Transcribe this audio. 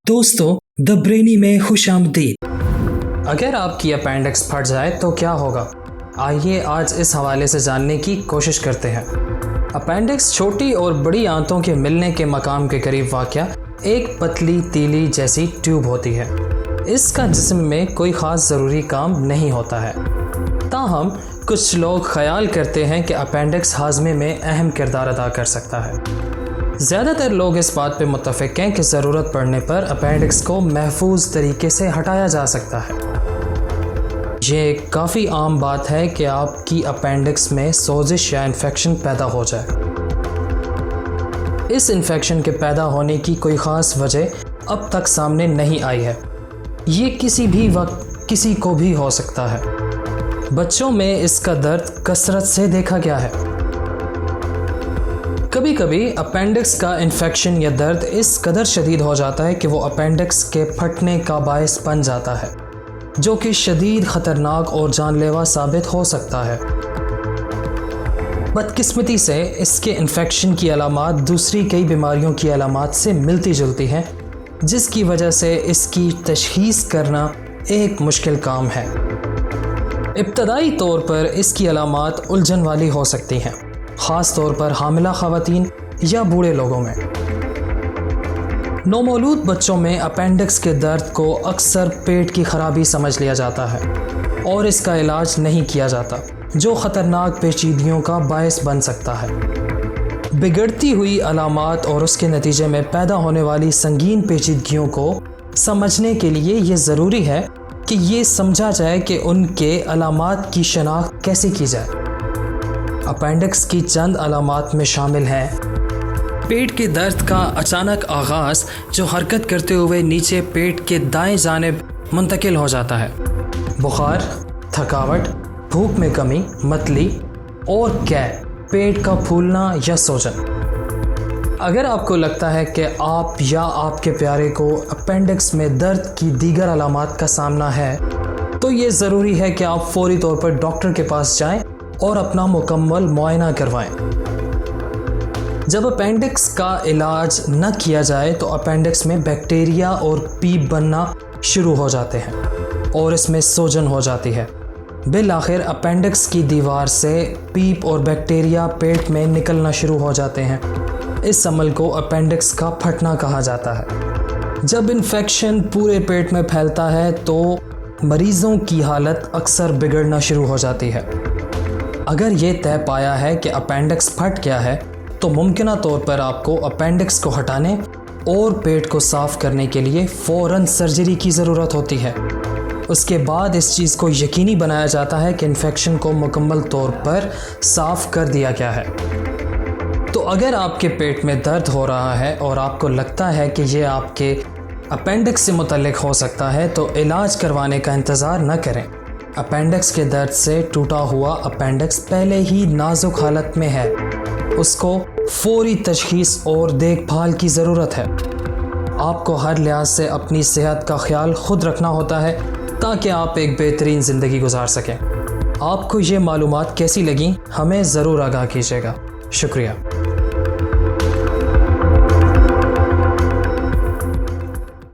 दोस्तों, the brainy में खुशामदीद। अगर आपकी अपेंडिक्स फट जाए तो क्या होगा? आइए आज इस हवाले से जानने की कोशिश करते हैं। अपेंडिक्स छोटी और बड़ी आंतों के मिलने के मकाम के करीब वाक़या एक पतली तीली जैसी ट्यूब होती है। इसका जिस्म में कोई ख़ास ज़रूरी काम नहीं होता है। ताहम कुछ लोग ख्याल करते हैं कि अपेंडिक्स हाजमे में अहम किरदार अदा कर सकता है। ज़्यादातर लोग इस बात पे मुत्तफ़िक़ हैं कि ज़रूरत पड़ने पर अपेंडिक्स को महफूज तरीके से हटाया जा सकता है। ये काफ़ी आम बात है कि आपकी अपेंडिक्स में सोजिश या इन्फेक्शन पैदा हो जाए। इस इन्फेक्शन के पैदा होने की कोई ख़ास वजह अब तक सामने नहीं आई है। ये किसी भी वक्त किसी को भी हो सकता है। बच्चों में इसका दर्द कसरत से देखा गया है। कभी कभी अपेंडिक्स का इन्फेक्शन या दर्द इस कदर शदीद हो जाता है कि वो अपेंडिक्स के फटने का बायस बन जाता है, जो कि शदीद ख़तरनाक और जानलेवा साबित हो सकता है। बदकिस्मती से इसके इन्फेक्शन की अलामात दूसरी कई बीमारियों की अलामात से मिलती जुलती हैं, जिसकी वजह से इसकी तशख़ीस करना एक मुश्किल काम है। इब्तदाई तौर पर इसकी अलामात उलझन वाली हो सकती हैं, ख़ास तौर पर हामिला ख़वातीन या बूढ़े लोगों में। नौमौलूद बच्चों में अपेंडिक्स के दर्द को अक्सर पेट की ख़राबी समझ लिया जाता है और इसका इलाज नहीं किया जाता, जो ख़तरनाक पेचीदगियों का बायस बन सकता है। बिगड़ती हुई अलामात और उसके नतीजे में पैदा होने वाली संगीन पेचीदगियों को समझने के लिए ये ज़रूरी है कि ये समझा जाए कि उनके अलामात की शनाख्त कैसे की जाए। अपेंडिक्स की चंद अलामात में शामिल हैं पेट के दर्द का अचानक आगाज़, जो हरकत करते हुए नीचे पेट के दाएं जानिब मुंतकिल हो जाता है। बुखार, थकावट, भूख में कमी, मतली और पेट का फूलना या सूजन। अगर आपको लगता है कि आप या आपके प्यारे को अपेंडिक्स में दर्द की दीगर अलामात का सामना है, तो ये ज़रूरी है कि आप फौरी तौर पर डॉक्टर के पास जाएं और अपना मुकम्मल मुआयना करवाएं। जब अपेंडिक्स का इलाज न किया जाए तो अपेंडिक्स में बैक्टीरिया और पीप बनना शुरू हो जाते हैं और इसमें सूजन हो जाती है। बिल आखिर अपेंडिक्स की दीवार से पीप और बैक्टीरिया पेट में निकलना शुरू हो जाते हैं। इस अमल को अपेंडिक्स का फटना कहा जाता है। जब इन्फेक्शन पूरे पेट में फैलता है तो मरीज़ों की हालत अक्सर बिगड़ना शुरू हो जाती है। अगर ये तय पाया है कि अपेंडिक्स फट गया है तो मुमकिना तौर पर आपको अपेंडिक्स को हटाने और पेट को साफ़ करने के लिए फ़ौरन सर्जरी की ज़रूरत होती है। उसके बाद इस चीज़ को यकीनी बनाया जाता है कि इन्फेक्शन को मुकम्मल तौर पर साफ़ कर दिया गया है। तो अगर आपके पेट में दर्द हो रहा है और आपको लगता है कि ये आपके अपेंडिक्स से मुतल्लिक़ हो सकता है, तो इलाज करवाने का इंतज़ार न करें। अपेंडिक्स के दर्द से टूटा हुआ अपेंडिक्स पहले ही नाजुक हालत में है। उसको फौरी तशख़ीस और देखभाल की ज़रूरत है। आपको हर लिहाज से अपनी सेहत का ख्याल खुद रखना होता है ताकि आप एक बेहतरीन ज़िंदगी गुजार सकें। आपको ये मालूमात कैसी लगी, हमें ज़रूर आगाह कीजिएगा। शुक्रिया।